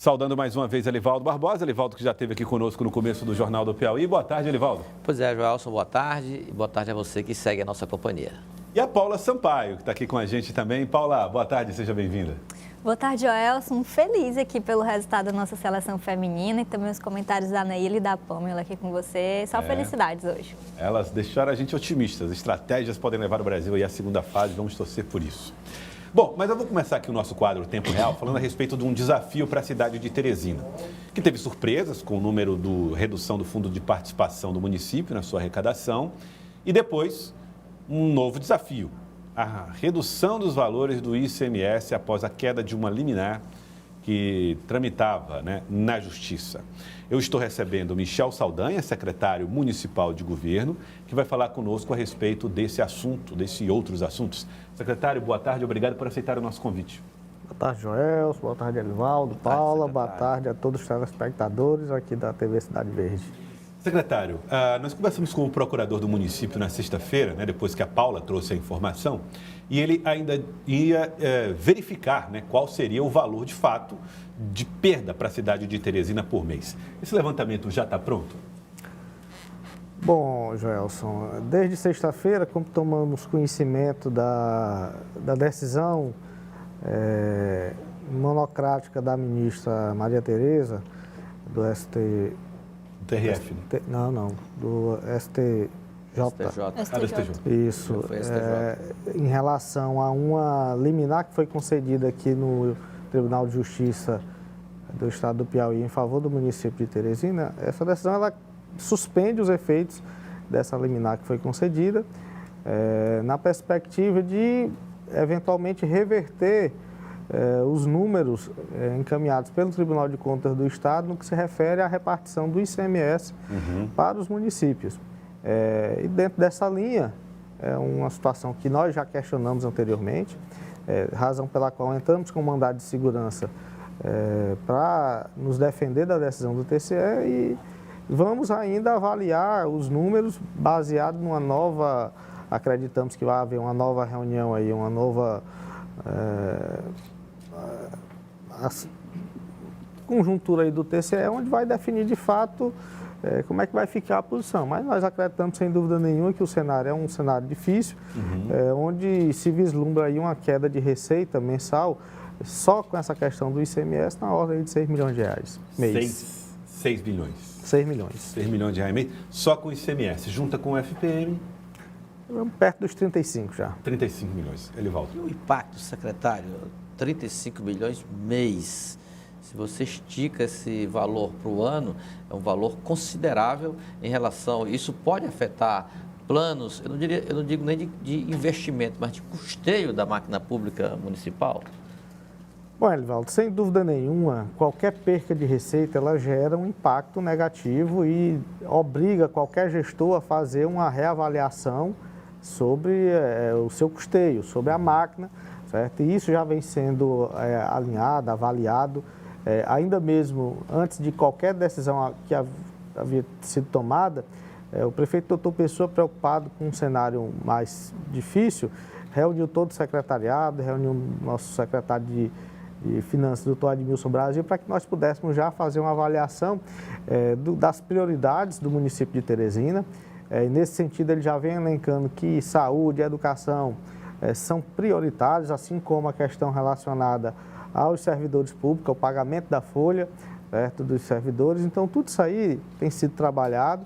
Saudando mais uma vez Elivaldo Barbosa, Elivaldo que já esteve aqui conosco no começo do Jornal do Piauí. Boa tarde, Elivaldo. Pois é, Joelson, boa tarde. E boa tarde a você que segue a nossa companhia. E a Paula Sampaio, que está aqui com a gente também. Paula, boa tarde, seja bem-vinda. Boa tarde, Joelson. Feliz aqui pelo resultado da nossa seleção feminina e também os comentários da Neila e da Pamela aqui com você. Só felicidades hoje. Elas deixaram a gente otimistas. Estratégias podem levar o Brasil aí à segunda fase. Vamos torcer por isso. Bom, mas eu vou começar aqui o nosso quadro Tempo Real falando a respeito de um desafio para a cidade de Teresina, que teve surpresas com o número de redução do fundo de participação do município na sua arrecadação e depois um novo desafio, a redução dos valores do ICMS após a queda de uma liminar que tramitava na Justiça. Eu estou recebendo Michel Saldanha, secretário municipal de governo, que vai falar conosco a respeito desse assunto, desses outros assuntos. Secretário, boa tarde, obrigado por aceitar o nosso convite. Boa tarde, Joelson, boa tarde, Elivaldo, Paula, boa tarde a todos os telespectadores aqui da TV Cidade Verde. Secretário, nós conversamos com o procurador do município na sexta-feira, depois que a Paula trouxe a informação, e ele ainda ia verificar qual seria o valor de fato de perda para a cidade de Teresina por mês. Esse levantamento já está pronto? Bom, Joelson, desde sexta-feira, como tomamos conhecimento da decisão monocrática da ministra Maria Tereza, do TRF, né? Do STJ. STJ. Isso. Em relação a uma liminar que foi concedida aqui no Tribunal de Justiça do Estado do Piauí em favor do município de Teresina, essa decisão ela suspende os efeitos dessa liminar que foi concedida, na perspectiva de eventualmente reverter os números encaminhados pelo Tribunal de Contas do Estado no que se refere à repartição do ICMS para os municípios. E dentro dessa linha, é uma situação que nós já questionamos anteriormente, razão pela qual entramos com mandado de segurança para nos defender da decisão do TCE e vamos ainda avaliar os números baseado numa nova, acreditamos que vai haver uma nova reunião aí, uma nova conjuntura aí do TCE, onde vai definir de fato como é que vai ficar a posição. Mas nós acreditamos sem dúvida nenhuma que o cenário é um cenário difícil, onde se vislumbra aí uma queda de receita mensal só com essa questão do ICMS na ordem de 6 milhões de reais mês. 6 bilhões. 6 milhões. 6 milhões de reais mês, só com o ICMS, junta com o FPM. Vamos perto dos 35 já. 35 milhões. Elivaldo. E o impacto, secretário? 35 milhões mês. Se você estica esse valor para o ano, é um valor considerável em relação... Isso pode afetar planos, eu não digo nem de investimento, mas de custeio da máquina pública municipal? Bom, Elivaldo, sem dúvida nenhuma, qualquer perca de receita, ela gera um impacto negativo e obriga qualquer gestor a fazer uma reavaliação sobre o seu custeio, sobre a máquina, certo? E isso já vem sendo alinhado, avaliado, ainda mesmo antes de qualquer decisão que havia sido tomada, o prefeito doutor Pessoa, preocupado com um cenário mais difícil, reuniu todo o secretariado, reuniu o nosso secretário de Finanças, doutor Admilson Brasil, para que nós pudéssemos já fazer uma avaliação das prioridades do município de Teresina. Nesse sentido, ele já vem elencando que saúde e educação são prioritários, assim como a questão relacionada aos servidores públicos, ao pagamento da folha dos servidores. Então, tudo isso aí tem sido trabalhado.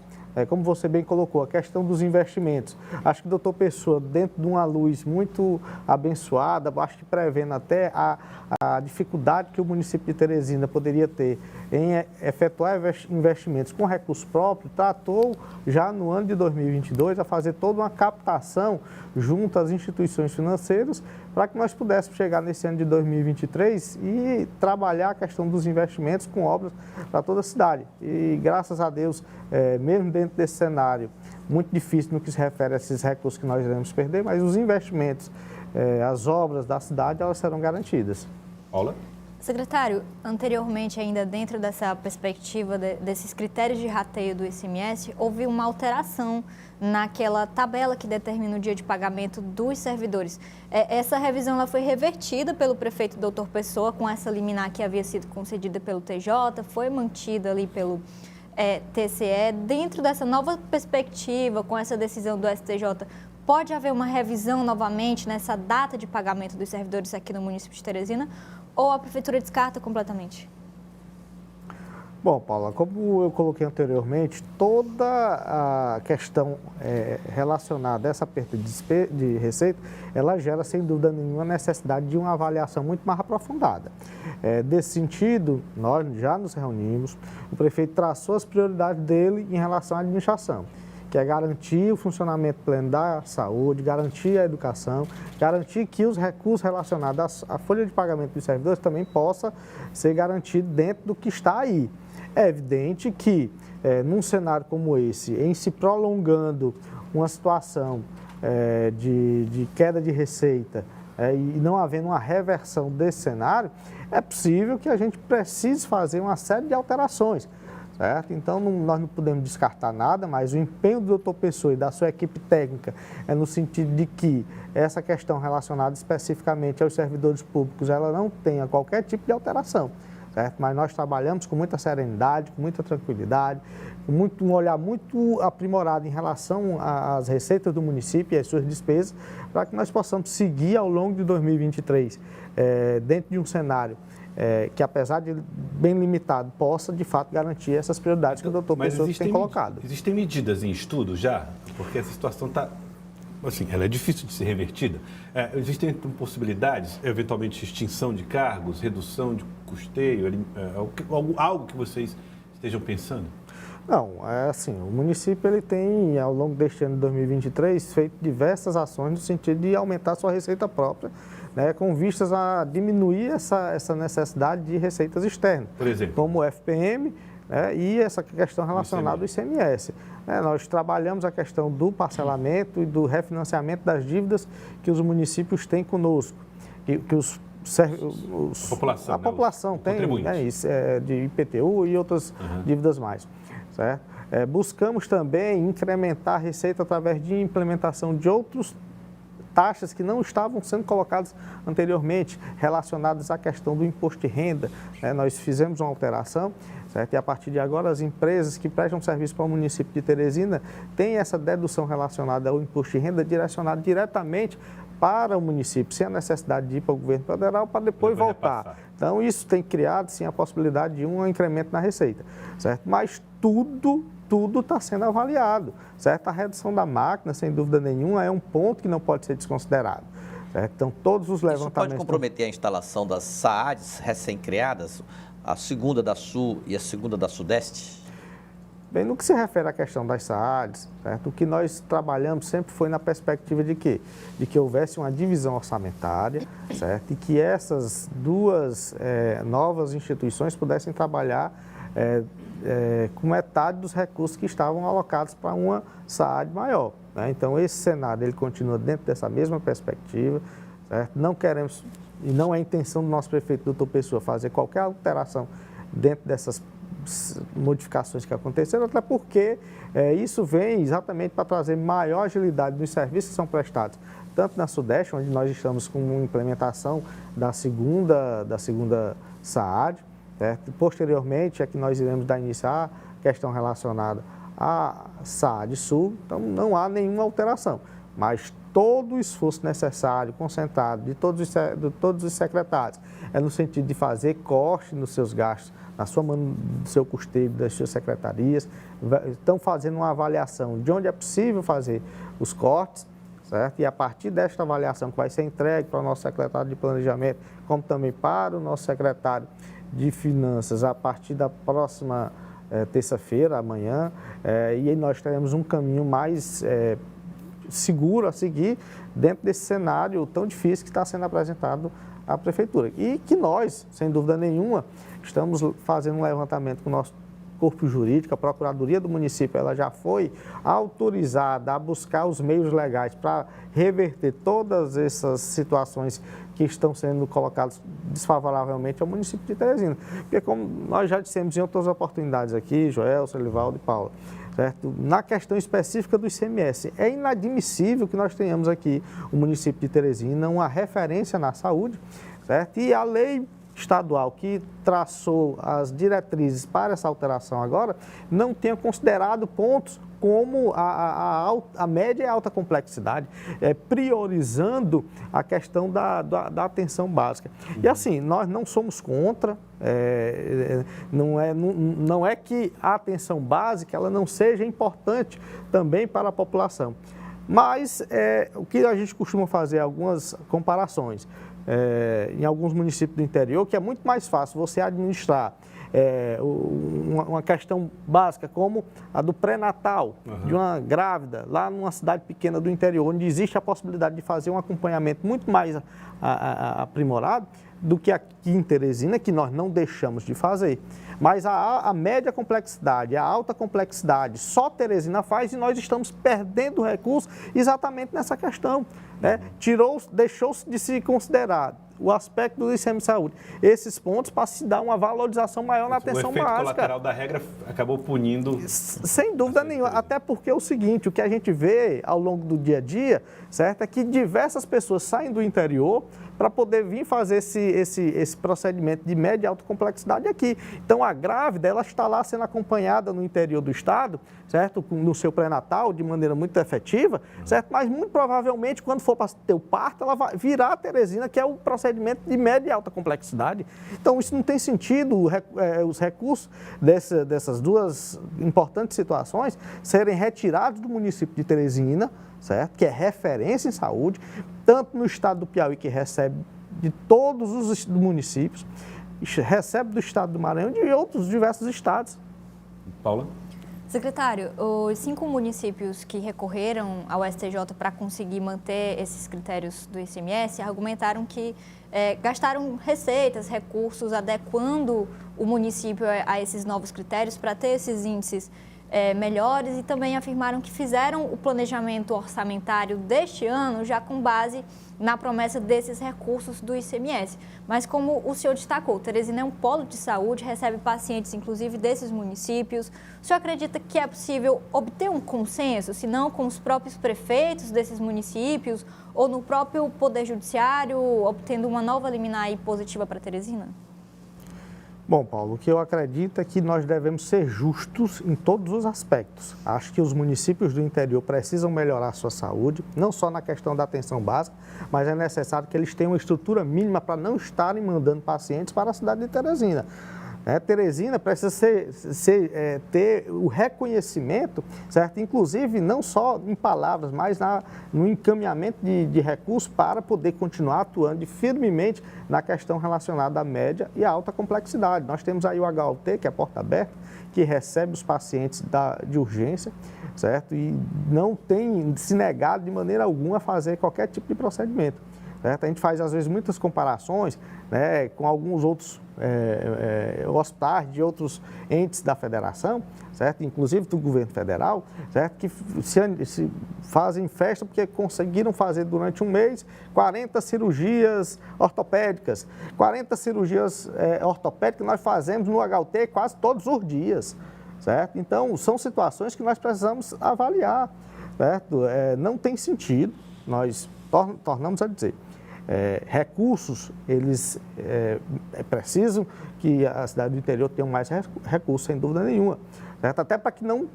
Como você bem colocou, a questão dos investimentos. Acho que o doutor Pessoa, dentro de uma luz muito abençoada, acho que prevendo até a dificuldade que o município de Teresina poderia ter em efetuar investimentos com recursos próprios, tratou já no ano de 2022 a fazer toda uma captação junto às instituições financeiras para que nós pudéssemos chegar nesse ano de 2023 e trabalhar a questão dos investimentos com obras para toda a cidade. E graças a Deus, mesmo dentro desse cenário muito difícil no que se refere a esses recursos que nós iremos perder, mas os investimentos, as obras da cidade, elas serão garantidas. Paula? Secretário, anteriormente, ainda dentro dessa perspectiva desses critérios de rateio do ICMS, houve uma alteração naquela tabela que determina o dia de pagamento dos servidores. Essa revisão ela foi revertida pelo prefeito Dr. Pessoa com essa liminar que havia sido concedida pelo TJ, foi mantida ali pelo TCE. Dentro dessa nova perspectiva, com essa decisão do STJ, pode haver uma revisão novamente nessa data de pagamento dos servidores aqui no município de Teresina? Ou a prefeitura descarta completamente? Bom, Paula, como eu coloquei anteriormente, toda a questão relacionada a essa perda de receita, ela gera, sem dúvida nenhuma, a necessidade de uma avaliação muito mais aprofundada. Desse sentido, nós já nos reunimos, o prefeito traçou as prioridades dele em relação à administração, que é garantir o funcionamento pleno da saúde, garantir a educação, garantir que os recursos relacionados à folha de pagamento dos servidores também possa ser garantido dentro do que está aí. É evidente que, num cenário como esse, em se prolongando uma situação de queda de receita e não havendo uma reversão desse cenário, é possível que a gente precise fazer uma série de alterações. Certo? Então, nós não podemos descartar nada, mas o empenho do Dr. Pessoa e da sua equipe técnica é no sentido de que essa questão relacionada especificamente aos servidores públicos, ela não tenha qualquer tipo de alteração. Certo? Mas nós trabalhamos com muita serenidade, com muita tranquilidade, com um olhar muito aprimorado em relação às receitas do município e às suas despesas, para que nós possamos seguir ao longo de 2023, dentro de um cenário que, apesar de bem limitado, possa, de fato, garantir essas prioridades que o doutor Pessoa tem colocado. Existem medidas em estudo já? Porque essa situação está, assim, ela é difícil de ser revertida. Existem possibilidades, eventualmente, de extinção de cargos, redução de custeio, algo que vocês estejam pensando? Não, assim, o município ele tem, ao longo deste ano de 2023, feito diversas ações no sentido de aumentar sua receita própria, né, com vistas a diminuir essa necessidade de receitas externas. Por exemplo? Como o FPM, né, e essa questão relacionada ao ICMS. Nós trabalhamos a questão do parcelamento e do refinanciamento das dívidas que os municípios têm conosco, que a população tem, de IPTU e outras dívidas mais. Certo? Buscamos também incrementar a receita através de implementação de outros taxas que não estavam sendo colocadas anteriormente, relacionadas à questão do imposto de renda. Nós fizemos uma alteração, certo? E a partir de agora as empresas que prestam serviço para o município de Teresina têm essa dedução relacionada ao imposto de renda direcionada diretamente para o município, sem a necessidade de ir para o governo federal para depois voltar. Então, isso tem criado, sim, a possibilidade de um incremento na receita, certo? Mas tudo está sendo avaliado, certo? A redução da máquina, sem dúvida nenhuma, é um ponto que não pode ser desconsiderado, certo? Então, todos os levantamentos... Isso pode comprometer a instalação das SAADs recém-criadas, a segunda da Sul e a segunda da Sudeste? Bem, no que se refere à questão das SAADs, certo? O que nós trabalhamos sempre foi na perspectiva de quê? De que houvesse uma divisão orçamentária, certo? E que essas duas novas instituições pudessem trabalhar com metade dos recursos que estavam alocados para uma SAAD maior, né? Então, esse cenário ele continua dentro dessa mesma perspectiva, certo? Não queremos, e não é a intenção do nosso prefeito, doutor Pessoa, fazer qualquer alteração dentro dessas modificações que aconteceram, até porque isso vem exatamente para trazer maior agilidade nos serviços que são prestados, tanto na Sudeste, onde nós estamos com uma implementação da segunda SAAD, certo? Posteriormente é que nós iremos dar início à questão relacionada à SAAD Sul, então não há nenhuma alteração, mas todo o esforço necessário, concentrado de todos os secretários, é no sentido de fazer corte nos seus gastos, do seu custeio, das suas secretarias, estão fazendo uma avaliação de onde é possível fazer os cortes, certo? E a partir desta avaliação que vai ser entregue para o nosso secretário de Planejamento, como também para o nosso secretário de Finanças, a partir da próxima terça-feira, amanhã, e aí nós teremos um caminho mais seguro a seguir dentro desse cenário tão difícil que está sendo apresentado à Prefeitura. E que nós, sem dúvida nenhuma, estamos fazendo um levantamento com o nosso corpo jurídico, a Procuradoria do município, ela já foi autorizada a buscar os meios legais para reverter todas essas situações que estão sendo colocados desfavoravelmente ao município de Teresina. Porque, como nós já dissemos em outras oportunidades aqui, Joel, Celivaldo e Paula, certo? Na questão específica do ICMS, é inadmissível que nós tenhamos aqui o município de Teresina uma referência na saúde, certo? E a lei estadual que traçou as diretrizes para essa alteração agora não tenha considerado pontos como a média e a alta complexidade, priorizando a questão da atenção básica. E assim, nós não somos contra, não é que a atenção básica ela não seja importante também para a população, mas o que a gente costuma fazer, algumas comparações, em alguns municípios do interior, que é muito mais fácil você administrar uma questão básica como a do pré-natal, de uma grávida, lá numa cidade pequena do interior, onde existe a possibilidade de fazer um acompanhamento muito mais aprimorado do que aqui em Teresina, que nós não deixamos de fazer. Mas a média complexidade, a alta complexidade, só Teresina faz e nós estamos perdendo recursos exatamente nessa questão, né? Deixou-se de se considerar o aspecto do ICMS Saúde, esses pontos para se dar uma valorização maior na atenção básica. O efeito colateral da regra acabou punindo... Sem dúvida nenhuma, até porque é o seguinte, o que a gente vê ao longo do dia a dia, certo, é que diversas pessoas saem do interior para poder vir fazer esse procedimento de média e alta complexidade aqui. Então, a grávida, ela está lá sendo acompanhada no interior do estado, certo, no seu pré-natal, de maneira muito efetiva, certo, mas muito provavelmente, quando for para ter o parto, ela vai virar a Teresina, que é o procedimento de média e alta complexidade. Então, isso não tem sentido, os recursos dessas duas importantes situações serem retirados do município de Teresina, certo? Que é referência em saúde, tanto no estado do Piauí, que recebe de todos os municípios, recebe do estado do Maranhão e de outros diversos estados. Paula? Secretário, os 5 municípios que recorreram ao STJ para conseguir manter esses critérios do ICMS argumentaram que gastaram receitas, recursos, adequando o município a esses novos critérios para ter esses índices melhores, e também afirmaram que fizeram o planejamento orçamentário deste ano já com base na promessa desses recursos do ICMS. Mas como o senhor destacou, Teresina é um polo de saúde, recebe pacientes inclusive desses municípios. O senhor acredita que é possível obter um consenso, se não com os próprios prefeitos desses municípios ou no próprio Poder Judiciário, obtendo uma nova liminar aí positiva para Teresina? Bom, Paulo, o que eu acredito é que nós devemos ser justos em todos os aspectos. Acho que os municípios do interior precisam melhorar a sua saúde, não só na questão da atenção básica, mas é necessário que eles tenham uma estrutura mínima para não estarem mandando pacientes para a cidade de Teresina. Teresina precisa ter o reconhecimento, certo? Inclusive não só em palavras, mas no encaminhamento de recursos para poder continuar atuando firmemente na questão relacionada à média e à alta complexidade. Nós temos aí o HUT, que é a porta aberta, que recebe os pacientes de urgência, certo? E não tem se negado de maneira alguma a fazer qualquer tipo de procedimento. Certo? A gente faz, às vezes, muitas comparações, né, com alguns outros hospitais de outros entes da federação, certo? Inclusive do governo federal, certo? Que se fazem festa porque conseguiram fazer durante um mês 40 cirurgias ortopédicas. 40 cirurgias ortopédicas nós fazemos no HUT quase todos os dias, certo? Então, são situações que nós precisamos avaliar, certo? Não tem sentido, nós tornamos a dizer, recursos, eles precisam que a cidade do interior tenha mais recursos, sem dúvida nenhuma, certo? Até para que não,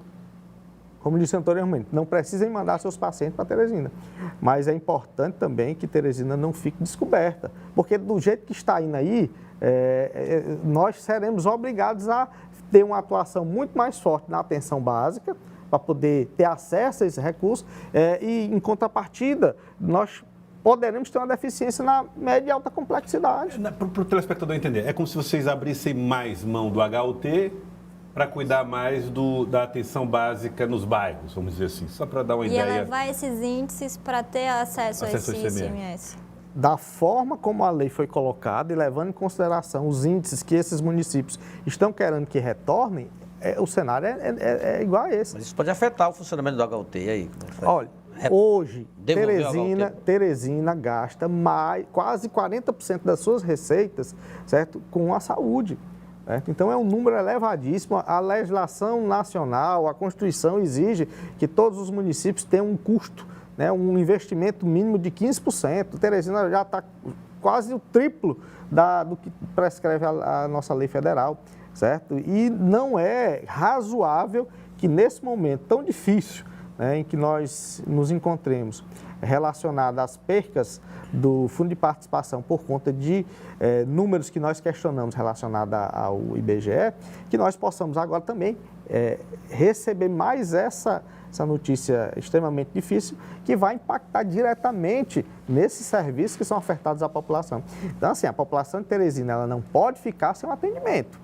como disse anteriormente, não precisem mandar seus pacientes para Teresina. Mas é importante também que Teresina não fique descoberta, porque do jeito que está indo aí, nós seremos obrigados a ter uma atuação muito mais forte na atenção básica, para poder ter acesso a esses recursos, e em contrapartida, nós poderemos ter uma deficiência na média e alta complexidade. Para o telespectador entender, é como se vocês abrissem mais mão do HUT para cuidar mais da atenção básica nos bairros, vamos dizer assim, só para dar uma ideia. E elevar esses índices para ter acesso a esse ICMS. Da forma como a lei foi colocada e levando em consideração os índices que esses municípios estão querendo que retornem, o cenário é igual a esse. Mas isso pode afetar o funcionamento do HUT aí? Olha, Hoje, Devolveu a Valtempo. Teresina gasta quase 40% das suas receitas, certo, com a saúde. Certo? Então, é um número elevadíssimo. A legislação nacional, a Constituição exige que todos os municípios tenham um custo, né, um investimento mínimo de 15%. Teresina já está quase o triplo do que prescreve a nossa lei federal, certo? E não é razoável que nesse momento tão difícil, né, em que nós nos encontremos, relacionado às percas do Fundo de Participação por conta de números que nós questionamos relacionados ao IBGE, que nós possamos agora também receber mais essa notícia extremamente difícil, que vai impactar diretamente nesses serviços que são ofertados à população. Então, assim, a população de Teresina, ela não pode ficar sem um atendimento.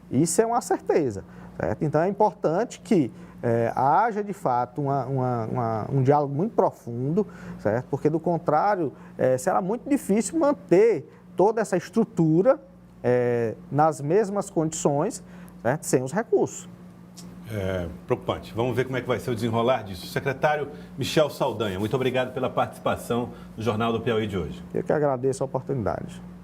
Isso é uma certeza, certo? Então, é importante que haja, de fato, um diálogo muito profundo, certo? Porque, do contrário, será muito difícil manter toda essa estrutura nas mesmas condições, certo? Sem os recursos. Preocupante. Vamos ver como é que vai ser o desenrolar disso. Secretário Michel Saldanha, muito obrigado pela participação no Jornal do Piauí de hoje. Eu que agradeço a oportunidade.